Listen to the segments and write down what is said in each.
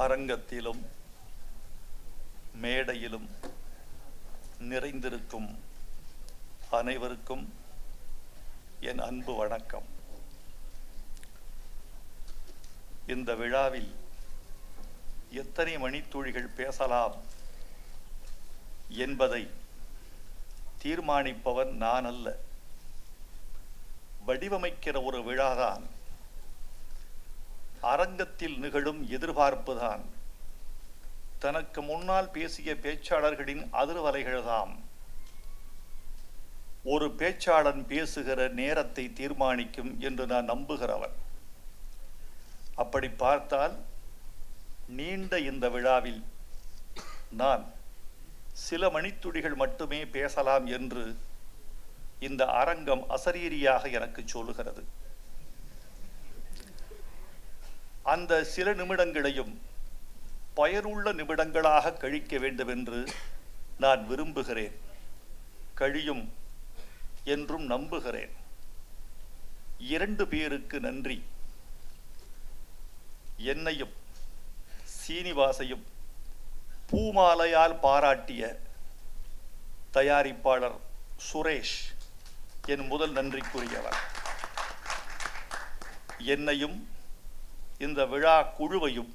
அரங்கத்திலும் மேடையிலும் நிறைந்திருக்கும் அனைவருக்கும் என் அன்பு வணக்கம். இந்த விழாவில் எத்தனை மணித்துளிகள் பேசலாம் என்பதை தீர்மானிப்பவன் நான் அல்ல. வடிவமைக்கிற ஒரு விழாதான், அரங்கத்தில் நிகழும் எதிர்பார்ப்புதான், தனக்கு முன்னால் பேசிய பேச்சாளர்களின் அதிர்வலைகள்தாம் ஒரு பேச்சாளன் பேசுகிற நேரத்தை தீர்மானிக்கும் என்று நான் நம்புகிறவன். அப்படி பார்த்தால் நீண்ட இந்த விழாவில் நான் சில மணித்துளிகள் மட்டுமே பேசலாம் என்று இந்த அரங்கம் அசரீரியாக எனக்கு சொல்லுகிறது. அந்த சில நிமிடங்களையும் பயனுள்ள நிமிடங்களாக கழிக்க வேண்டும் என்று நான் விரும்புகிறேன், கழியும் என்றும் நம்புகிறேன். 2 பேருக்கு நன்றி. என்னையும் சீனிவாசையும் பூமாலையால் பாராட்டிய தயாரிப்பாளர் சுரேஷ் என் முதல் நன்றிக்குரியவர். என்னையும் இந்த விழா குழுவையும்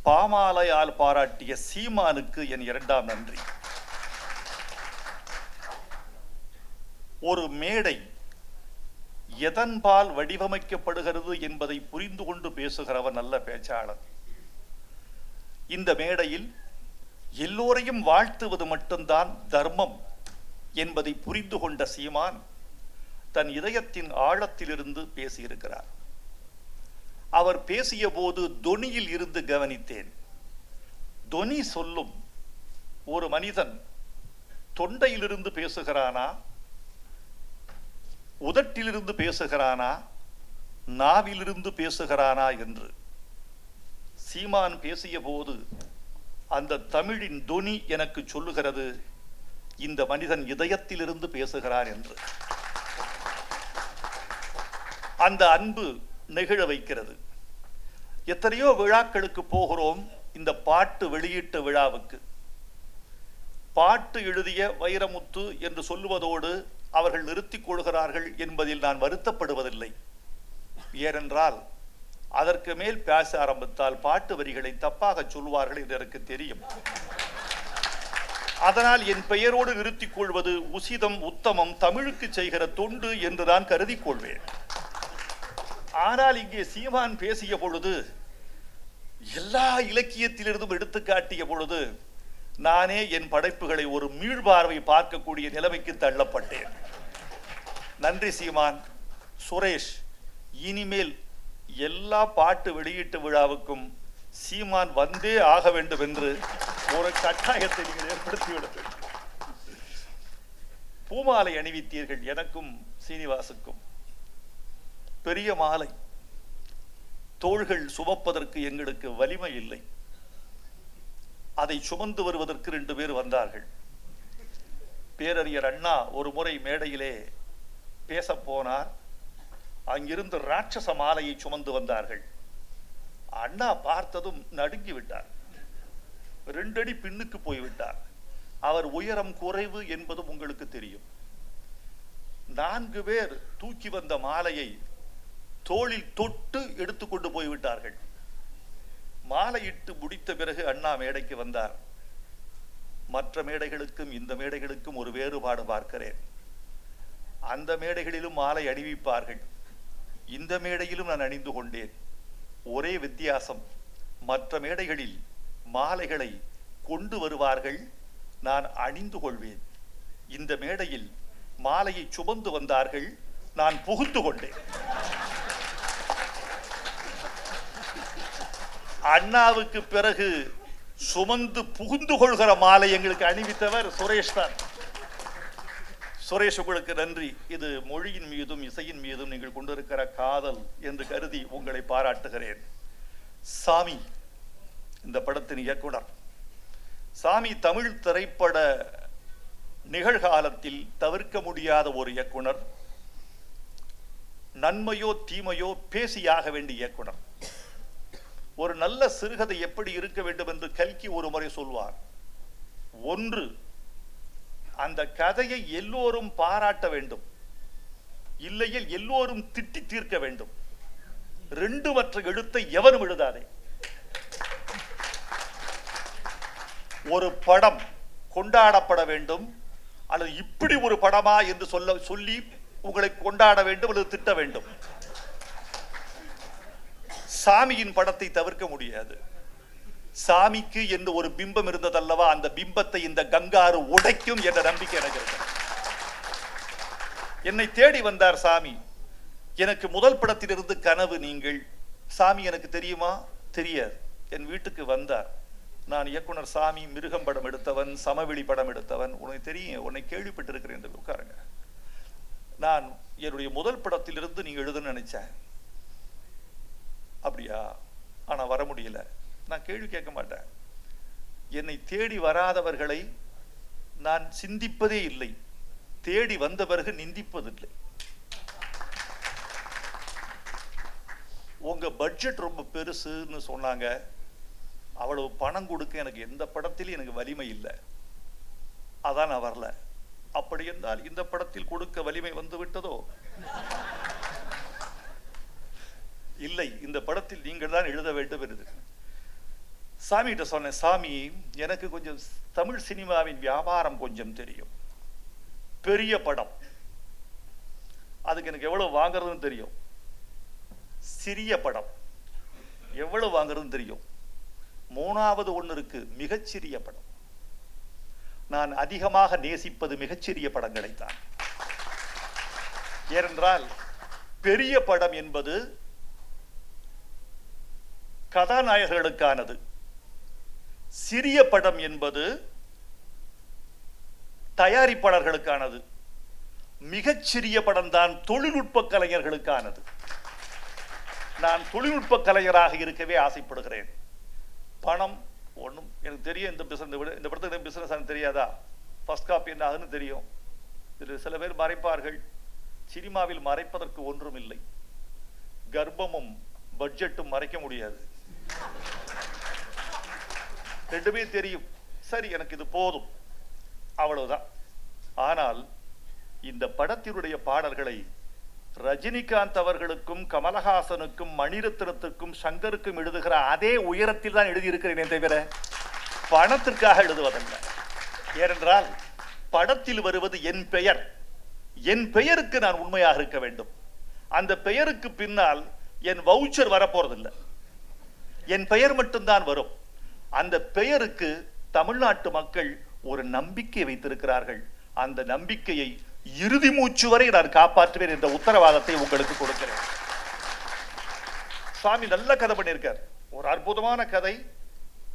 பாமாலையால் பாராட்டிய சீமானுக்கு என் 2ஆம் நன்றி. ஒரு மேடை எதன்பால் வடிவமைக்கப்படுகிறது என்பதை புரிந்து கொண்டு பேசுகிறவன் நல்ல பேச்சாளர். இந்த மேடையில் எல்லோரையும் வாழ்த்துவது மட்டும்தான் தர்மம் என்பதை புரிந்து கொண்ட சீமான் தன் இதயத்தின் ஆழத்திலிருந்து பேசியிருக்கிறார். அவர் பேசிய போது தொனியில் இருந்து கவனித்தேன். தொனி சொல்லும் ஒரு மனிதன் தொண்டையிலிருந்து பேசுகிறானா, உதட்டிலிருந்து பேசுகிறானா, நாவிலிருந்து பேசுகிறானா என்று. சீமான் பேசிய போது அந்த தமிழின் தொனி எனக்கு சொல்லுகிறது, இந்த மனிதன் இதயத்திலிருந்து பேசுகிறார் என்று. அந்த அன்பு நெகிழ வைக்கிறது. எத்தனையோ விழாக்களுக்கு போகிறோம். இந்த பாட்டு வெளியீட்டு விழாவுக்கு பாட்டு எழுதிய வைரமுத்து என்று சொல்லுவதோடு அவர்கள் நிறுத்திக் கொள்கிறார்கள் என்பதில் நான் வருத்தப்படுவதில்லை. ஏனென்றால் அதற்கு மேல் பேச ஆரம்பித்தால் பாட்டு வரிகளை தப்பாக சொல்வார்கள் என்று எனக்கு தெரியும். அதனால் என் பெயரோடு நிறுத்திக் கொள்வது உசிதம், உத்தமம், தமிழுக்கு செய்கிற தொண்டு என்று நான் கருதி கொள்வேன். ஆனால் இங்கே சீமான் பேசிய பொழுது, எல்லா இலக்கியத்திலிருந்தும் எடுத்து காட்டிய பொழுது, நானே என் படைப்புகளை ஒரு மீள்பார்வை பார்க்கக்கூடிய நிலைமைக்கு தள்ளப்பட்டேன். நன்றி சீமான். சுரேஷ், இனிமேல் எல்லா பாட்டு வெளியீட்டு விழாவுக்கும் சீமான் வந்தே ஆக வேண்டும் என்று ஒரு கட்டாயத்தை நீங்கள் ஏற்படுத்திவிட வேண்டும். பூமாலை அணிவித்தீர்கள் எனக்கும் சீனிவாசுக்கும். பெரிய மாலை, தோள்கள் சுமப்பதற்கு எங்களுக்கு வலிமை இல்லை. அதை சுமந்து வருவதற்கு 2 பேர் வந்தார்கள். பேரறிஞர் அண்ணா ஒரு முறை மேடையிலே பேச போனார். அங்கிருந்து ராட்சச மாலையை சுமந்து வந்தார்கள். அண்ணா பார்த்ததும் நடுங்கி விட்டார். 2 அடி பின்னுக்கு போய்விட்டார். அவர் உயரம் குறைவு என்பதும் உங்களுக்கு தெரியும். 4 பேர் தூக்கி வந்த மாலையை தோளில் தொட்டு எடுத்துக்கொண்டு போய்விட்டார்கள். மாலையிட்டு முடித்த பிறகு அண்ணா மேடைக்கு வந்தார். மற்ற மேடைகளுக்கும் இந்த மேடைகளுக்கும் ஒரு வேறுபாடு பார்க்கிறேன். அந்த மேடைகளிலும் மாலை அணிவிப்பார்கள், இந்த மேடையிலும் நான் அணிந்து கொண்டேன். ஒரே வித்தியாசம், மற்ற மேடைகளில் மாலைகளை கொண்டு வருவார்கள், நான் அணிந்து கொள்வேன். இந்த மேடையில் மாலையை சுமந்து வந்தார்கள், நான் புகுந்து கொண்டேன். அண்ணாவுக்கு பிறகு சுமந்து புகுந்து கொள்கிற மாலை எங்களுக்கு அணிவித்தவர் சுரேஷ் தான். சுரேஷ், உங்களுக்கு நன்றி. இது மொழியின் மீதும் இசையின் மீதும் நீங்கள் கொண்டிருக்கிற காதல் என்று கருதி உங்களை பாராட்டுகிறேன். சாமி இந்த படத்தின் இயக்குனர். சாமி தமிழ் திரைப்பட நிகழ்காலத்தில் தவிர்க்க முடியாத ஒரு இயக்குனர். நன்மையோ தீமையோ பேசியாக வேண்டிய இயக்குனர். ஒரு நல்ல சிறுகதை எப்படி இருக்க வேண்டும் என்று கல்கி ஒரு முறை சொல்வார். ஒன்று, அந்த கதையை எல்லோரும் பாராட்ட வேண்டும், இல்லையில் எல்லோரும் திட்டி தீர்க்க வேண்டும். ரெண்டு மற்ற எழுத்தை எவரும் எழுதாதே. ஒரு படம் கொண்டாடப்பட வேண்டும், அல்லது இப்படி ஒரு படமா என்று சொல்லி உங்களை கொண்டாட வேண்டும் அல்லது திட்ட வேண்டும். சாமியின் படத்தை தவிர்க்க முடியாது. சாமிக்கு என்று ஒரு பிம்பம் இருந்ததல்லவா, அந்த பிம்பத்தை இந்த கங்காரு உடைக்கும் என்ற நம்பிக்கை எனக்கு இருக்கு. என்னை தேடி வந்தார் சாமி. எனக்கு முதல் படத்திலிருந்து கனவு நீங்கள். சாமி எனக்கு தெரியுமா? தெரியாது. என் வீட்டுக்கு வந்தார். நான் இயக்குனர் சாமி, மிருகம் படம் எடுத்தவன், சமவெளி படம் எடுத்தவன், உனக்கு தெரியும், உன்னை கேள்விப்பட்டிருக்கிறேன் என்று. உட்காருங்க. நான் என்னுடைய முதல் படத்திலிருந்து நீங்க எழுதுன்னு நினைச்சேன். அப்படியா? ஆனா வர முடியல. நான் கேள்வி கேட்க மாட்டேன். என்னை தேடி வராதவர்களை நான் சிந்திப்பதே இல்லை, தேடி வந்த பிறகு நிந்திப்பதில்லை. உங்க பட்ஜெட் ரொம்ப பெருசுன்னு சொன்னாங்க. அவ்வளவு பணம் கொடுக்க எனக்கு எந்த படத்திலும் எனக்கு வலிமை இல்லை, அதான் நான் வரல. அப்படி என்றால் இந்த படத்தில் கொடுக்க வலிமை வந்து விட்டதோ? இல்லை, இந்த படத்தில் நீங்கள் தான் எழுத வேண்டும் என்று சாமிகிட்ட சொன்னேன். சாமி, எனக்கு கொஞ்சம் தமிழ் சினிமாவின் வியாபாரம் கொஞ்சம் தெரியும். பெரிய படம், அதுக்கு எனக்கு எவ்வளவு வாங்குறதுன்னு தெரியும். சிறிய படம் எவ்வளவு வாங்குறதுன்னு தெரியும். மூணாவது ஒன்று இருக்கு, மிகச்சிறிய படம். நான் அதிகமாக நேசிப்பது மிகச்சிறிய படங்களைத்தான். ஏனென்றால் பெரிய படம் என்பது கதாநாயகர்களுக்கானது, சிறிய படம் என்பது தயாரிப்பாளர்களுக்கானது, மிகச்சிறிய படம் தான் தொழில்நுட்ப கலைஞர்களுக்கானது. நான் தொழில்நுட்ப கலைஞராக இருக்கவே ஆசைப்படுகிறேன். பணம் ஒன்றும் எனக்கு தெரியும். இந்த படத்துக்கு பிசினஸ் எனக்கு தெரியாதா? ஃபர்ஸ்ட் காப்பி என்ன ஆகுன்னு தெரியும். இதில் சில பேர் மறைப்பார்கள். சினிமாவில் மறைப்பதற்கு ஒன்றும் இல்லை. கர்ப்பமும் பட்ஜெட்டும் மறைக்க முடியாது, ரெண்டுமே தெரியும். சரி, எனக்கு இது போதும், அவ்வளவுதான். ஆனால் இந்த படத்தினுடைய பாடல்களை ரஜினிகாந்த் அவர்களுக்கும் கமலஹாசனுக்கும் மணிரத்னத்துக்கும் சங்கருக்கும் எழுதுகிற அதே உயரத்தில் தான் எழுதியிருக்கிறேனே தவிர பணத்திற்காக எழுதுவதல்ல. ஏனென்றால் படத்தில் வருவது என் பெயர். என் பெயருக்கு நான் உண்மையாக இருக்க வேண்டும். அந்த பெயருக்கு பின்னால் என் வவுச்சர் வரப்போறதில்லை, என் பெயர் மட்டும்தான் வரும். அந்த பெயருக்கு தமிழ்நாட்டு மக்கள் ஒரு நம்பிக்கை வைத்திருக்கிறார்கள். அந்த நம்பிக்கையை இறுதி மூச்சு வரை நான் காப்பாற்றுவேன் என்ற உத்தரவாதத்தை உங்களுக்கு கொடுக்கிறேன். சாமி நல்ல கதை பண்ணியிருக்கார். ஒரு அற்புதமான கதை.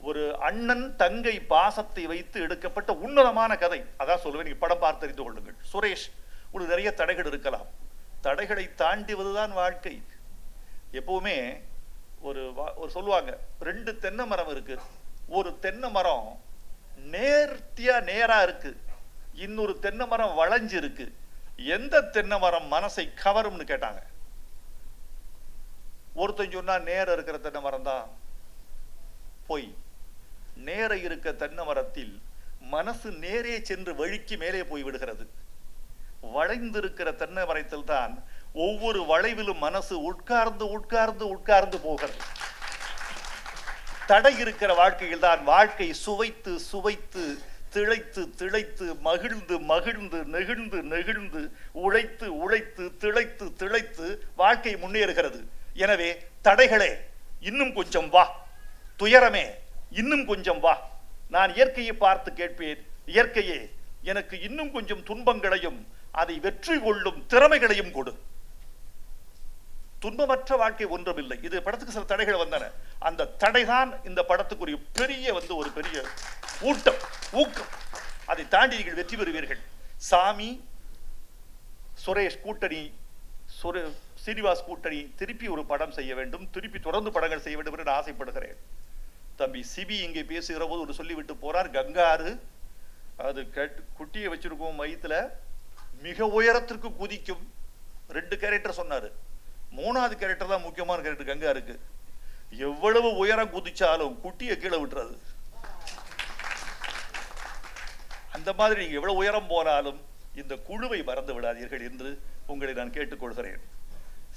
ஒரு அண்ணன் தங்கை பாசத்தை வைத்து எடுக்கப்பட்ட உன்னதமான கதை. அதான் சொல்லுவேன், நீங்க படம் பார்த்து அறிந்து கொள்ளுங்கள். சுரேஷ், உங்களுக்கு நிறைய தடைகள் இருக்கலாம், தடைகளை தாண்டிவதுதான் வாழ்க்கை. எப்பவுமே ஒரு சொல்லுவாங்க, ரெண்டு தென்னை மரம் இருக்கு. ஒரு தென்னை மரம் நேரா இருக்கு, இன்னொரு தென்னை மரம் வளைஞ்சு இருக்கு. எந்த தென்னை மரம் மனசை கவரும்னு கேட்டாங்க. ஒருத்தன் சொன்னா நேர இருக்கிற தென்னை மரம் தான். போய் நேர இருக்க தென்னை மரத்தில் மனசு நேரே சென்று வழிக்கு மேலே போய் விடுகிறது. வளைந்திருக்கிற தென்னை மரத்தில் தான் ஒவ்வொரு வளைவிலும் மனசு உட்கார்ந்து உட்கார்ந்து உட்கார்ந்து போகிறது. தடை இருக்கிற வாழ்க்கையில் தான் வாழ்க்கை சுவைத்து சுவைத்து திளைத்து திளைத்து மகிழ்ந்து மகிழ்ந்து நெகிழ்ந்து நெகிழ்ந்து உழைத்து உழைத்து திளைத்து திளைத்து வாழ்க்கை முன்னேறுகிறது. எனவே தடைகளே இன்னும் கொஞ்சம் வா, துயரமே இன்னும் கொஞ்சம் வா. நான் இயற்கையை பார்த்து கேட்பேன், இயற்கையே எனக்கு இன்னும் கொஞ்சம் துன்பங்களையும் அதை வெற்றி கொள்ளும் திறமைகளையும் கொடு. துன்பமற்ற வாழ்க்கை ஒன்றுமில்லை. இது படத்துக்கு சில தடைகள் வந்தன. அந்த தடைதான் இந்த படத்துக்குரிய பெரிய ஒரு பெரிய ஊக்கம். அதை தாண்டி நீங்கள் வெற்றி பெறுவீர்கள். சாமி, சுரேஷ் கூட்டணி, சீனிவாஸ் கூட்டணி திருப்பி ஒரு படம் செய்ய வேண்டும், திருப்பி தொடர்ந்து படங்கள் செய்ய வேண்டும் என்று ஆசைப்படுகிறேன். தம்பி சிபி இங்கே பேசுகிற போது ஒரு சொல்லிவிட்டு போறார், கங்காரு அது குட்டியை வச்சிருக்கோம் மையத்துல, மிக உயரத்திற்கு குதிக்கும். 2 கேரக்டர் சொன்னாரு. 3வது கேரக்டர் தான் முக்கியமான கேரக்டர் கங்காருக்கு. எவ்வளவு உயரம் குதிச்சாலும் குட்டியை கீழே விட்டுறது. அந்த மாதிரி நீங்க எவ்வளவு உயரம் போனாலும் இந்த குழுவை மறந்து விடாதீர்கள் என்று உங்களை நான் கேட்டுக்கொள்கிறேன்.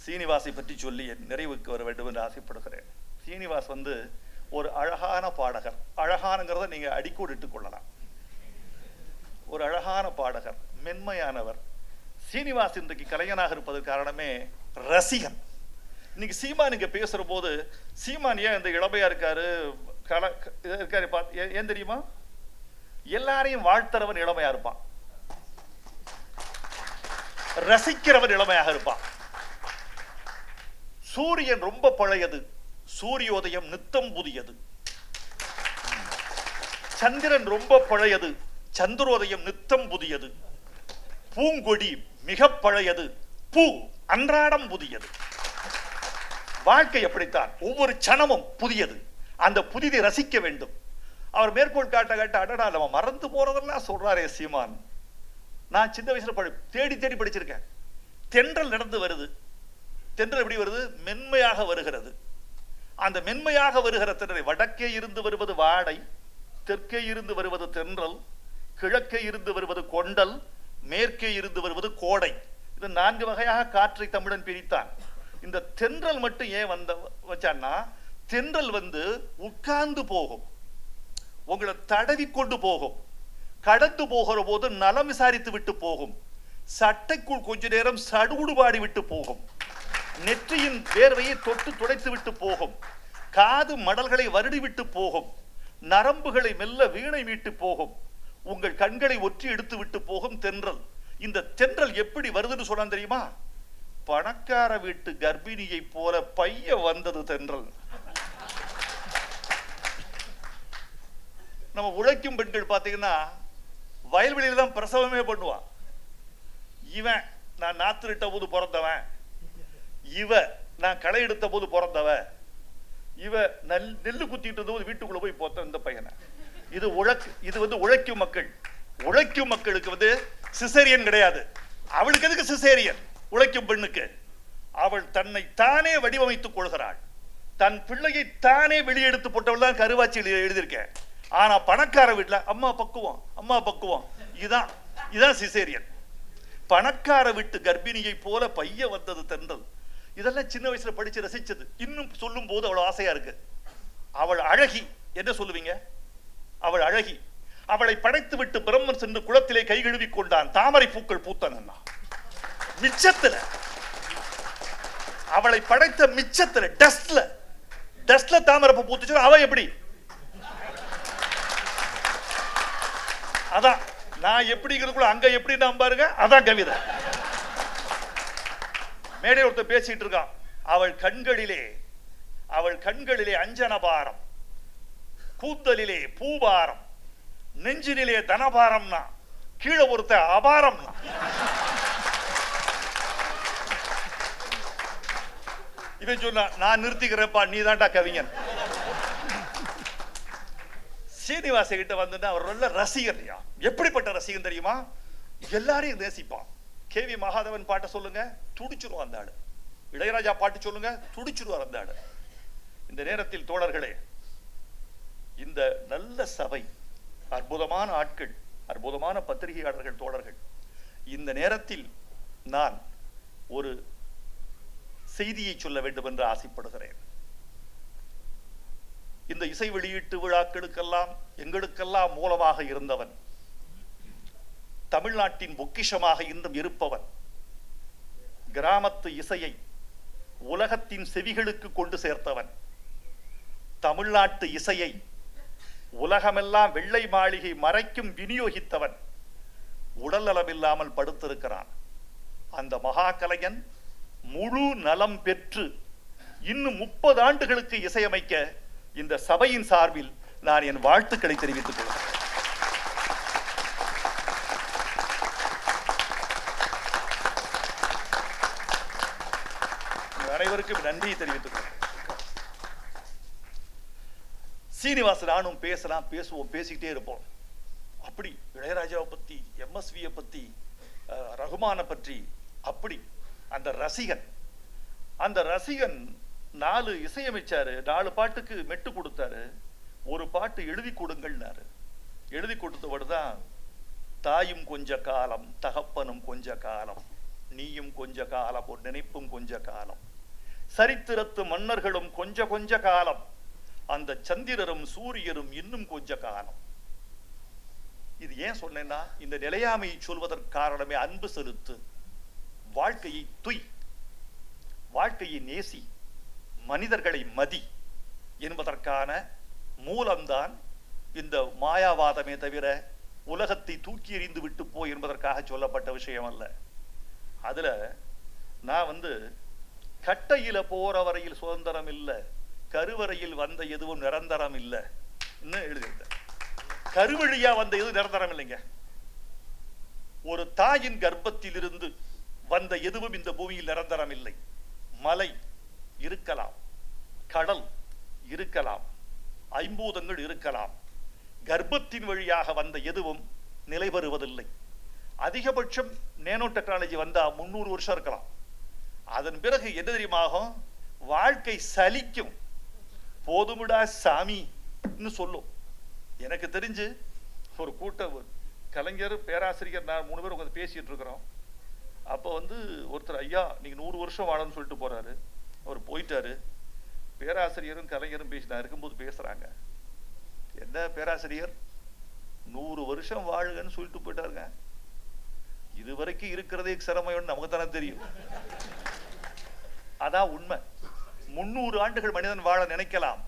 சீனிவாசை பற்றி சொல்லி என் நிறைவுக்கு வர வேண்டும் என்று ஆசைப்படுகிறேன். சீனிவாஸ் ஒரு அழகான பாடகர். அழகானங்கிறத நீங்க அடிக்கோடிட்டுக் கொள்ளலாம். ஒரு அழகான பாடகர், மென்மையானவர். சீனிவாஸ் இன்றைக்கு கலைஞனாக இருப்பதற்கு காரணமே ரசிகன். இன்னைக்கு சீமான் இங்க பேசுற போது, சீமான் ஏன் இந்த இளமையா இருக்காரு ஏன் தெரியுமா? எல்லாரையும் வாழ்த்துறவன் இளமையா இருப்பான், ரசிக்கிறவன் இளமையாக இருப்பான். சூரியன் ரொம்ப பழையது, சூரியோதயம் நித்தம் புதியது. சந்திரன் ரொம்ப பழையது, சந்திரோதயம் நித்தம் புதியது. பூங்கொடி மிக பழையது, பூ அன்றாடம் புதியது. வாழ்க்கை அப்படித்தான், ஒவ்வொரு சனமும் புதியது. அந்த புதிதை ரசிக்க வேண்டும். அவர் மேற்கோள் காட்ட காட்ட அடடா நம்ம மறந்து போறதெல்லாம் சொல்றாரே சீமான். நான் சின்ன வயசுல தேடி தேடி படிச்சிருக்கேன். தென்றல் நடந்து வருது. தென்றல் எப்படி வருது? மென்மையாக வருகிறது. அந்த மென்மையாக வருகிற தென்றலை வடக்கே இருந்து வருவது வாடை, தெற்கே இருந்து வருவது தென்றல், கிழக்கே இருந்து வருவது கொண்டல், மேற்கே இருந்து வருவது கோடை. இது 4 வகையாக காற்றை தமிழன் பிரித்தான். இந்த தென்றல் மட்டும் ஏன் வச்சான்னா, தென்றல் உட்கார்ந்து போகும், உங்களை தடவி கொண்டு போகும், கடந்து போகிற போது நலம் விசாரித்து விட்டு போகும், சட்டைக்குள் கொஞ்ச நேரம் சடுகுடுபாடி விட்டு போகும், நெற்றியின் வேர்வையை தொட்டு துடைத்து விட்டு போகும், காது மடல்களை வருடி விட்டு போகும், நரம்புகளை மெல்ல வீணை மீட்டு போகும், உங்கள் கண்களை ஒற்றி எடுத்து விட்டு போகும் தென்றல். இந்த தென்றல் எப்படி வருதுன்னு சொன்னா தெரியுமா? பணக்கார வீட்டு கர்ப்பிணியை போல பைய வந்தது தென்றல். நம்ம உழைக்கும் பெண்கள் பாத்தீங்கன்னா வயல்வெளியில தான் பிரசவமே பண்ணுவான். இவன் நான் நாத்திரிட்ட போது பிறந்தவன், இவ நான் களை எடுத்த போது பிறந்தவ, இவ நெல்லு குத்திட்டு போது வீட்டுக்குள்ள போய் போத்த இந்த பையனை. இது உழைக்கும் மக்கள். உழைக்கும் மக்களுக்கு சிசேரியன் கிடையாது. அவளுக்கு எதுக்கு சிசேரியன்? உழைக்கும் பெண்ணுக்கு. அவள் தன்னை தானே வடிவமைத்துக் கொள்கிறாள். தன் பிள்ளையை தானே வெளியெடுத்து போட்டவள் தான் கருவாச்சியில் எழுதியிருக்கேன். ஆனா பணக்கார வீட்டுல அம்மா பக்குவம், அம்மா பக்குவம். இதான் சிசேரியன். பணக்கார வீட்டு கர்ப்பிணியை போல பைய வந்தது தென்றல். இதெல்லாம் சின்ன வயசுல படிச்சு ரசிச்சது. இன்னும் சொல்லும் போது அவ்வளவு ஆசையா இருக்கு. அவள் அழகி என்ன சொல்லுவீங்க? அவள் அழகி. அவளை படைத்து விட்டு பிரம்மன் சென்று குளத்திலே கை கழுவி கொண்டான். தாமரை பூக்கள் பூத்தன மிச்சத்துல. அவளை படைத்த மிச்சத்துல டஸ்ட்ல தாமரை பூ பூத்துச்சு. அவ எப்படி? அதான் நான் எப்படிங்கிறதுக்குள்ள அங்க எப்படி நான் பாருங்க. அதான் கவிதை. மேடை ஒருத்தர் பேசிட்டு இருக்கான். அவள் கண்களிலே அஞ்சனபாரம், கூந்தலிலே பூபாரம், நெஞ்சினிலே தனபாரம்னா கீழே ஒருத்த அபாரம்னா. இவன் சொன்னா நான் நிறுத்திக்கிறேன்ப்பா, நீ தான்டா கவிஞன். சீனிவாச கிட்ட வந்து அவர் நல்ல ரசிகர். எப்படிப்பட்ட ரசிகன் தெரியுமா? எல்லாரையும் நேசிப்பான். கேவி மகாதேவன் பாட்டை சொல்லுங்க, துடிச்சிருவான் அந்த ஆளு. இளையராஜா பாட்டு சொல்லுங்க, துடிச்சிருவார் அந்த ஆளு. இந்த நேரத்தில் தோழர்களே, இந்த நல்ல சபை, அற்புதமான ஆட்கள், அற்புதமான பத்திரிகையாளர்கள், தோழர்கள், இந்த நேரத்தில் நான் ஒரு செய்தியை சொல்ல வேண்டும் என்று ஆசைப்படுகிறேன். இந்த இசை வெளியீட்டு விழாக்களுக்கெல்லாம் எங்களுக்கெல்லாம் மூலமாக இருந்தவன், தமிழ்நாட்டின் பொக்கிஷமாக இன்றும் இருப்பவன், கிராமத்து இசையை உலகத்தின் செவிகளுக்கு கொண்டு சேர்த்தவன், தமிழ்நாட்டு இசையை உலகமெல்லாம் வெள்ளை மாளிகை மறைக்கும் விநியோகித்தவன் உடல் நலமில்லாமல் படுத்திருக்கிறான். அந்த மகா கலைஞன் முழு நலம் பெற்று இன்னும் 30 ஆண்டுகளுக்கு இசையமைக்க இந்த சபையின் சார்பில் நான் என் வாழ்த்துக்களை தெரிவித்துக் கொள்கிறேன். அனைவருக்கும் நன்றியை தெரிவித்துக் கொள்கிறேன். சீனிவாச நானும் பேசுவோம், பேசிக்கிட்டே இருப்போம். அப்படி இளையராஜாவை பத்தி, எம்எஸ்வியை பத்தி, ரகுமான பற்றி, அப்படி அந்த ரசிகன் 4 இசையமைச்சாரு, 4 பாட்டுக்கு மெட்டு கொடுத்தாரு. ஒரு பாட்டு எழுதி கொடுங்கள்னாரு. எழுதி கொடுத்தவர்தான் தாயும் கொஞ்ச காலம், தகப்பனும் கொஞ்ச காலம், நீயும் கொஞ்ச காலம், ஒரு நினைப்பும் கொஞ்ச காலம், சரித்திரத்து மன்னர்களும் கொஞ்ச கொஞ்ச காலம், அந்த சந்திரரும் சூரியரும் இன்னும் கொஞ்ச காலம். இது ஏன் சொன்னேன்னா, இந்த நிலையாமையை சொல்வதற்கு காரணமே அன்பு செலுத்து, வாழ்க்கையை துய், வாழ்க்கையை நேசி, மனிதர்களை மதி என்பதற்கான மூலம்தான் இந்த மாயாவாதமே தவிர உலகத்தை தூக்கி எறிந்து விட்டு போய் என்பதற்காக சொல்லப்பட்ட விஷயம் அல்ல. அதுல நான் கட்டையில போற வரையில் சுதந்திரம் இல்லை, கருவறையில் வந்த எதுவும் நிரந்தரம் இல்லை எழுதியிருந்தேன். கருவழியா வந்த எதுவும் நிரந்தரம் இல்லைங்க. ஒரு தாயின் கர்ப்பத்தில் இருந்து வந்த எதுவும் இந்த பூமியில் நிரந்தரம் இல்லை. மலை இருக்கலாம், கடல் இருக்கலாம், ஐம்பூதங்கள் இருக்கலாம். கர்ப்பத்தின் வழியாக வந்த எதுவும் நிலை பெறுவதில்லை. அதிகபட்சம் நேனோ டெக்னாலஜி வந்தா 300 வருஷம் இருக்கலாம். அதன் பிறகு என்ன தெரியுமாகும்? வாழ்க்கை சலிக்கும். போதுமுடா சாமி சொல்லும். எனக்கு தெரிஞ்சு ஒரு கூட்டம், கலைஞர், பேராசிரியர், நான் 3 பேர் உட்காந்து பேசிட்டு இருக்கிறோம். அப்போ ஒருத்தர், ஐயா நீங்க 100 வருஷம் வாழணும்னு சொல்லிட்டு போறாரு. அவர் போயிட்டாரு. பேராசிரியரும் கலைஞரும் பேசினா இருக்கும்போது பேசுறாங்க, என்ன பேராசிரியர் 100 வருஷம் வாழுங்கன்னு சொல்லிட்டு போயிட்டாருங்க, இதுவரைக்கும் இருக்கிறதே சிரமம் நமக்கு தானே தெரியும். அதான் உண்மை. 300 ஆண்டுகள் மனிதன் வாழ நினைக்கலாம்,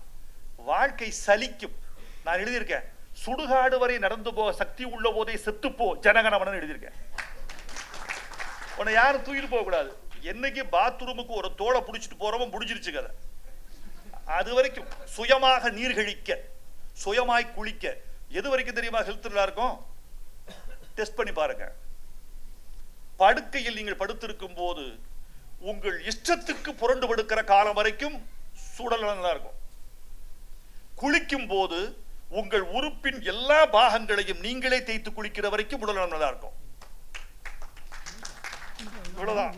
வாழ்க்கை சலிக்கும். நான் எழுதியிருக்கேன், சுடுகாடு வரை நடந்து போக சக்தி உள்ள போதே செத்துப்போ ஜனகணமனு எழுதியிருக்கேன். உன்னை யாரும் தூக்கிட்டு போக கூடாது. என்னைக்கு பாத்ரூமுக்கு ஒரு தோலை புடிச்சிட்டு போறவன் புடிச்சிருச்சு கதை. அது வரைக்கும் சுயமாக நீர் கழிக்க, சுயமாய் குளிக்க, எது வரைக்கும் தெரியுமா ஹெல்த் நல்லா இருக்கும்? டெஸ்ட் பண்ணி பாருங்க. படுக்கையில் நீங்கள் படுத்திருக்கும் போது உங்கள் இஷ்டத்துக்கு புரண்டு படுக்கிற காலம் வரைக்கும் சுடல் நல்லா இருக்கும். குளிக்கும் போது உங்கள் உறுப்பின் எல்லா பாகங்களையும் நீங்களே தேய்த்து குளிக்கிற வரைக்கும் உடல் நல்லா இருக்கும். இவ்வளவுதான்.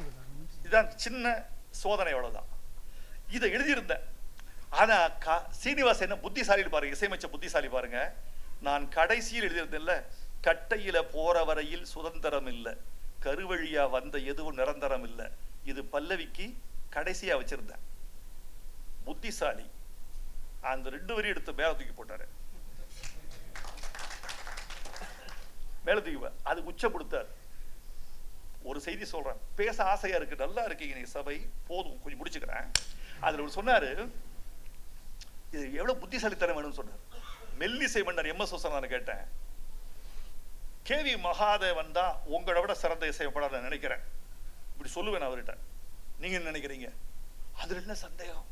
இதுதான் சின்ன சோதனை. அவ்வளவுதான். இதை எழுதியிருந்தேன். ஆனா சீனிவாசன் என்ன புத்திசாலி பாருங்க, இசையமைச்ச புத்திசாலி பாருங்க. நான் கடைசியில் எழுதியிருந்தேன்ல, கட்டையில போற வரையில் சுதந்திரம் இல்லை, கருவழியா வந்த எதுவும் நிரந்தரம் இல்லை. இது பல்லவிக்கு கடைசியா வச்சிருந்தேன். புத்திசாலி அந்த 2 வரி எடுத்து மேல தூக்கி போட்டாரு. மேல தூக்கி அது உச்ச கொடுத்தார். ஒரு செய்தி சொல்றேன், பேச ஆசையா இருக்கு, நல்லா இருக்கீங்க நீங்க சபை, போதும் கொஞ்சம் முடிச்சுக்கிறேன். அதுல ஒரு சொன்னாரு, இது எவ்வளவு புத்திசாலித்தனம் வேணும்னு சொன்னார். மெல்லிசை மன்னர் எம்.எஸ். நான் கேட்டேன், கேவி மகாதேவன் தான் உங்களை விட சிறந்த இசையப்பட நான் நினைக்கிறேன், இப்படி சொல்லுவேன் அவர்கிட்ட. நீங்க என்ன நினைக்கிறீங்க? அதுல என்ன சந்தேகம்?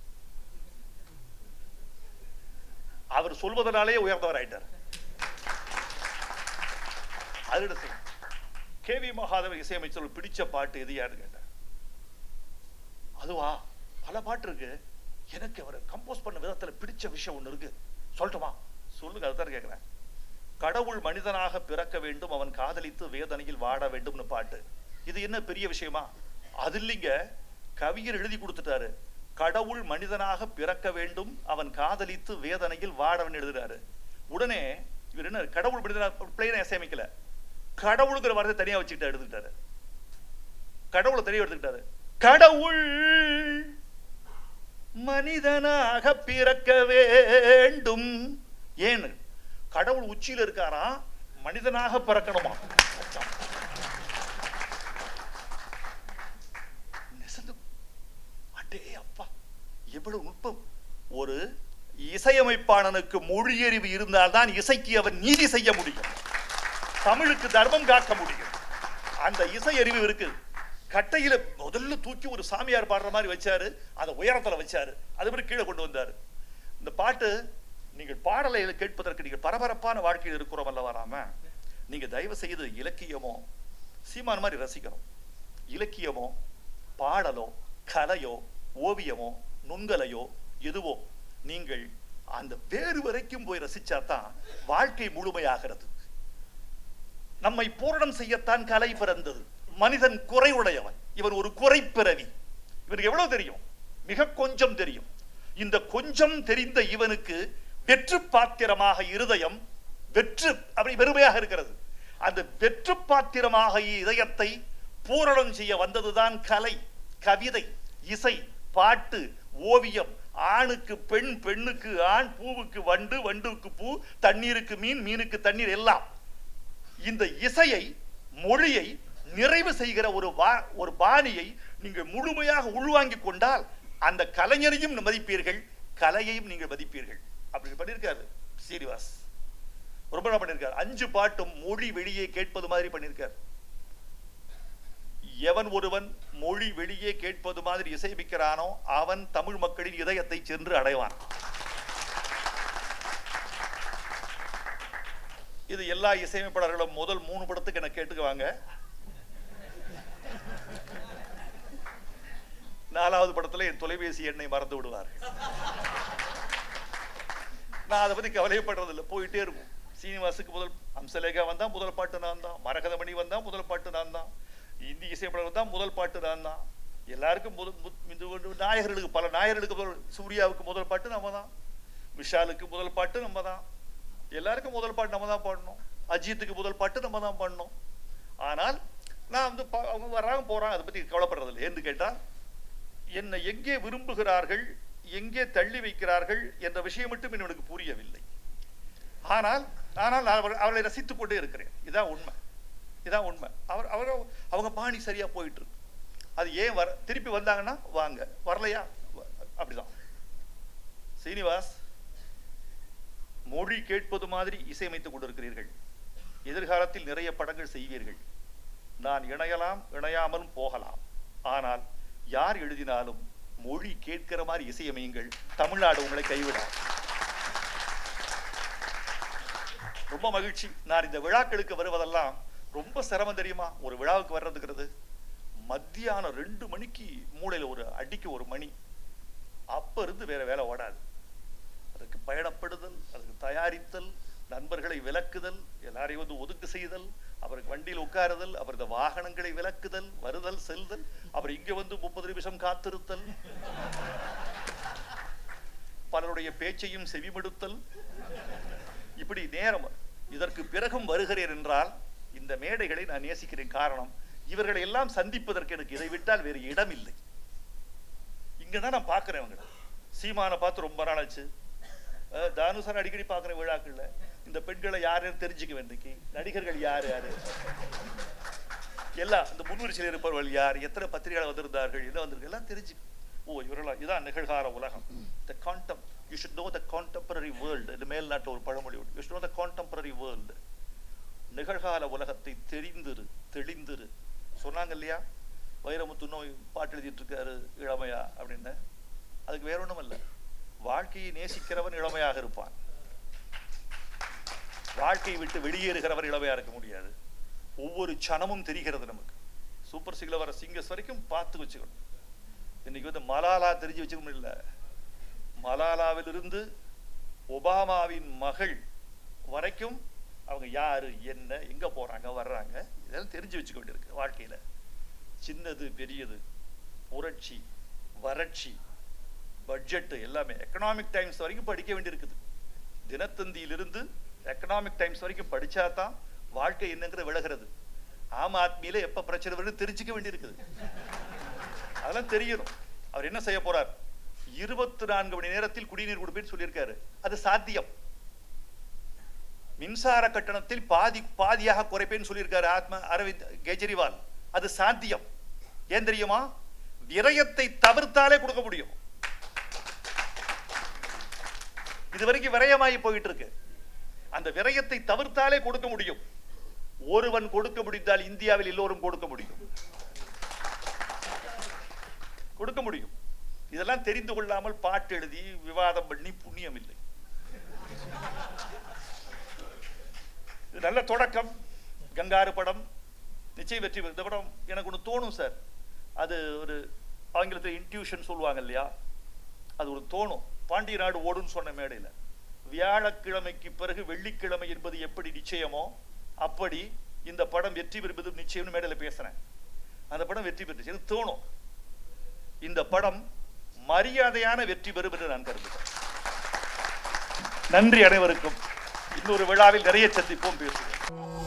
அவர் சொல்வதனாலே உயர்ந்தவர் ஆயிட்டார். அதுக்கு கேவி மகாதேவன் இசையமைச்சர் பிடிச்ச பாட்டு எது யாரு கேட்டார். அதுவா, பல பாட்டு இருக்கு, எனக்கு அவர் கம்போஸ் பண்ண விதத்துல பிடிச்ச விஷயம் ஒண்ணு இருக்கு, சொல்லட்டுமா? சொல்லுங்க. அதுதான் கேட்கிறேன். கடவுள் மனிதனாக பிறக்க வேண்டும், அவன் காதலித்து வேதனையில் வாட வேண்டும்னு பாட்டு. இது என்ன பெரிய விஷயமா? அது இல்லைங்க, கவிஞர் எழுதி கொடுத்துட்டாரு. கடவுள் மனிதனாக பிறக்க வேண்டும், அவன் காதலித்து வேதனையில் வாடவன் எழுதுறாரு. உடனே இவர் என்ன, கடவுள் மனிதனாக பிளேனை இசையமைக்கல, கடவுளுங்கிற வார்த்தை தனியா வச்சுக்கிட்டு எடுத்துக்கிட்டாரு. கடவுளை தனியா எடுத்துக்கிட்டாரு. கடவுள் மனிதனாக பிறக்க வேண்டும். ஏன்னு, கடவுள் உச்சியில இருக்காரா, மனிதனாக பிறக்கணுமா? அப்பா, எவ்வளவு நுட்பம்! ஒரு இசையமைப்பாளனுக்கு மொழியறிவு இருந்தால்தான் இசைக்கு அவன் நீதி செய்ய முடியும், தமிழுக்கு தர்மம் காக்க முடியும். அந்த இசை அறிவு இருக்கு. கட்டையில முதல்ல தூக்கி ஒரு சாமியார் பாடுற மாதிரி வச்சாரு, அதை உயரத்துல வச்சாரு, அது மாதிரி கீழே கொண்டு வந்தாரு. இந்த பாட்டு நீங்கள் பாடலை கேட்பதற்கு நீங்கள் பரபரப்பான வாழ்க்கையில் இருக்கிறோம் அல்ல வராம, நீங்க தயவு செய்து இலக்கியமோ சீமான் மாதிரி ரசிக்கணும். இலக்கியமோ பாடலோ கலையோ ஓவியமோ நுண்கலையோ எதுவோ நீங்கள் அந்த வேறு வரைக்கும் போய் ரசிச்சாதான் வாழ்க்கை முழுமையாகிறது. நம்மை பூரணம் செய்யத்தான் கலை பிறந்தது. மனிதன் குறைவுடையவன், இவன் ஒரு குறை பிறவி. இவனுக்கு எவ்வளவு தெரியும்? மிக கொஞ்சம் தெரியும். இந்த கொஞ்சம் தெரிந்த இவனுக்கு வெற்று பாத்திரமாக இருதயம் வெற்று அப்படி வெறுமையாக இருக்கிறது. அந்த வெற்று பாத்திரமாக இதயத்தை பூரணம் செய்ய வந்ததுதான் கலை, கவிதை, இசை, பாட்டு, ஓவியம். ஆணுக்கு பெண், பெண்ணுக்கு ஆண், பூவுக்கு வண்டு, வண்டுக்கு பூ, தண்ணீருக்கு மீன், மீனுக்கு தண்ணீர் எல்லாம். இந்த இசையை, மொழியை நிறைவு செய்கிற ஒரு பாணியை நீங்கள் முழுமையாக உள்வாங்கிக் கொண்டால் அந்த கலைஞரையும் மதிப்பீர்கள், கலையையும் நீங்கள் மதிப்பீர்கள். அப்படி பண்ணியிருக்காரு ஸ்ரீனிவாஸ். ரொம்ப நாள் பண்ணியிருக்காரு. 5 பாட்டும் மொழி வெளியே கேட்பது மாதிரி பண்ணியிருக்கார். எவன் ஒருவன் மொழி வெளியே கேட்பது மாதிரி இசைமிக்கிறானோ அவன் தமிழ் மக்களின் இதயத்தை சென்று அடைவான். இது எல்லா இசையமைப்பாளர்களும் முதல் 3 படத்துக்கு என்ன கேட்டுக்குவாங்க. 4வது படத்துல என் தொலைபேசி எண்ணை மறந்து விடுவார். நான் அதை பத்தி கவலைப்படுறதில்லை, போயிட்டே இருக்கும். சீனிவாசுக்கு முதல் அம்சலேகா வந்தா முதல் பாட்டு நான் தான், மரகதமணி வந்தா முதல் பாட்டு நான் தான், இந்தி இசையமைப்பாளர் வந்தா முதல் பாட்டு நான் தான். எல்லாருக்கும் நாயகர்களுக்கு, பல நாயகர்களுக்கு, சூர்யாவுக்கு முதல் பாட்டு நம்ம தான், விஷாலுக்கு முதல் பாட்டு நம்ம தான், எல்லாருக்கும் முதல் பாட்டு நம்ம தான் பாடணும், அஜித்துக்கு முதல் பாட்டு நம்ம தான் பாடணும். ஆனால் நான் வந்து அவங்க வர்றாங்க போறாங்க, அதை பத்தி கவலைப்படுறதில்லை. ஏன்னு கேட்டா என்னை எங்கே விரும்புகிறார்கள், எங்கே தள்ளி வைக்கிறார்கள் என்ற விஷயம் மட்டும் எனக்கு புரியவில்லை. ஆனால் நான் அவளை ரசித்துக் கொண்டே இருக்கிறேன். இதான் உண்மை, இதான் உண்மை. அவங்க பாணி சரியா போயிட்டு இருக்கு. அது ஏன் திருப்பி வந்தாங்கன்னா வாங்க, வரலையா அப்படிதான். சீனிவாஸ், மொழி கேட்பது மாதிரி இசையமைத்துக் கொண்டிருக்கிறீர்கள். எதிர்காலத்தில் நிறைய படங்கள் செய்வீர்கள். நான் இணையலாம், இணையாமலும் போகலாம். ஆனால் யார் எழுதினாலும் மொழி கேட்கிற மாதிரி இசையமையுங்கள். தமிழ்நாடு உங்களை கைவிடாது. ரொம்ப மகிழ்ச்சி. நான் இந்த விழாக்களுக்கு வருவதெல்லாம் ரொம்ப சிரமம் தெரியுமா? ஒரு விழாவுக்கு வர்றதுங்கிறது மத்தியானம் 2 மணிக்கு மூளையில ஒரு அடிக்கு ஒரு மணி, அப்ப இருந்து வேற வேலை ஓடாது. அதுக்கு பயணப்படுதல், அதுக்கு தயாரித்தல், நண்பர்களை விலக்குதல், எல்லாரையும் வந்து ஒதுக்கு செய்தல், அவருக்கு வண்டியில் உட்காருதல், அவரது வாகனங்களை விலக்குதல், வருதல் செல்தல், அவர் இங்க வந்து 30 நிமிஷம் காத்திருத்தல், பலருடைய பேச்சையும் செவிமடுத்தல், இப்படி நேரம். இதற்கு பிறகும் வருகிறேன் என்றால் இந்த மேடைகளை நான் நேசிக்கிறேன். காரணம், இவர்களை எல்லாம் சந்திப்பதற்கு எனக்கு இதை விட்டால் வேறு இடம் இல்லை. இங்கதான் நான் பார்க்கிறேன். அவங்க சீமானை பார்த்து ரொம்ப நாள் ஆச்சு. தானுசார் அடிக்கடி பார்க்குற விழாக்கள்ல இந்த பெண்களை யாருன்னு தெரிஞ்சுக்க வேண்டிக்கு, நடிகர்கள் யாரு யாரு எல்லாம், இந்த முன்வரிசையில் இருப்பவர்கள் யார், எத்தனை பத்திரிகையாளர் வந்திருந்தார்கள், என்ன வந்திருக்கு எல்லாம் தெரிஞ்சு. ஓ, இவர்களா, இதான் நிகழ்கால உலகம். The contempt, you should know the contemporary world. இது மேல் நாட்டு ஒரு பழமொழி. You should know the contemporary world. நிகழ்கால உலகத்தை தெரிந்திரு, தெளிந்திரு. சொன்னாங்க இல்லையா, வைரமுத்து நோய் பாட்டு எழுதிட்டு இருக்காரு இளமையா அப்படின்னு. அதுக்கு வேற ஒண்ணும் இல்லை, வாழ்க்கையை நேசிக்கிறவன் இளமையாக இருப்பான். வாழ்க்கையை விட்டு வெளியேறுகிறவர் இளமையா இருக்க முடியாது. ஒவ்வொரு சனமும் தெரிகிறது நமக்கு. சூப்பர் சிங்கர்ல வர சிங்கர்ஸ் வரைக்கும் பார்த்து வச்சுக்கணும். இன்னைக்கு வந்து மலாலா தெரிஞ்சு வச்சுக்கணும் இல்லை, மலாலாவிலிருந்து ஒபாமாவின் மகள் வரைக்கும் அவங்க யாரு, என்ன, எங்க போறாங்க, வர்றாங்க, இதெல்லாம் தெரிஞ்சு வச்சுக்க வேண்டியிருக்கு. வாழ்க்கையில சின்னது பெரியது, புரட்சி, வறட்சி, பட்ஜெட் எல்லாமே எக்கனாமிக் டைம்ஸ் வரைக்கும் படிக்க வேண்டியிருக்குது. தினத்தந்தியிலிருந்து எக்கனாமிக் டைம்ஸ் வரைக்கும் படிச்சாதான் வாழ்க்கை என்னங்கிறது விலகிறது. ஆம் ஆத்மியில எப்ப பிரச்சனை வருது தெரிஞ்சுக்க வேண்டியிருக்குது. அதெல்லாம் தெரியணும். அவர் என்ன செய்ய போறார்? 24 மணி நேரத்தில் குடிநீர் கொடுப்பேன்னு சொல்லியிருக்காரு. அது சாத்தியம். மின்சார கட்டணத்தில் பாதியாக குறைப்பேன்னு சொல்லியிருக்காரு அரவிந்த் கெஜ்ரிவால். அது சாத்தியம். ஏன் தெரியுமா? விரயத்தை தவிர்த்தாலே கொடுக்க முடியும். இதுவரைக்கும் விரயமாகி போயிட்டு இருக்கு. அந்த விரயத்தை தவிர்த்தாலே கொடுக்க முடியும். ஒருவன் கொடுக்க முடிந்தால் இந்தியாவில் எல்லோரும் கொடுக்க முடியும், கொடுக்க முடியும். இதெல்லாம் தெரிந்து கொள்ளாமல் பாட்டு எழுதி விவாதம் பண்ணி புண்ணியம் இல்லை. இது நல்ல தொடக்கம். கங்காரு படம் நிச்சயம் வெற்றி பெறும். இந்த படம் எனக்கு ஒன்று தோணும் சார், அது ஒரு ஆங்கிலத்தில் இன்ட்யூஷன் சொல்லுவாங்க இல்லையா, அது ஒரு தோணும். பாண்டிய நாடு ஓடுன்னு சொன்ன மேடையில் வியாழக்கிழமைக்கு பிறகு வெள்ளிக்கிழமை என்பது எப்படி நிச்சயமோ அப்படி இந்த படம் வெற்றி பெறுவது நிச்சயம்னு மேடையில் பேசுறேன். அந்த படம் வெற்றி பெற்றுச்சு. எனக்கு தோணும் இந்த படம் மரியாதையான வெற்றி பெறும் என்று நான் கருதுகிறேன். நன்றி அனைவருக்கும். இன்னொரு விழாவில் நிறைய சந்திப்போம், பேசுவோம்.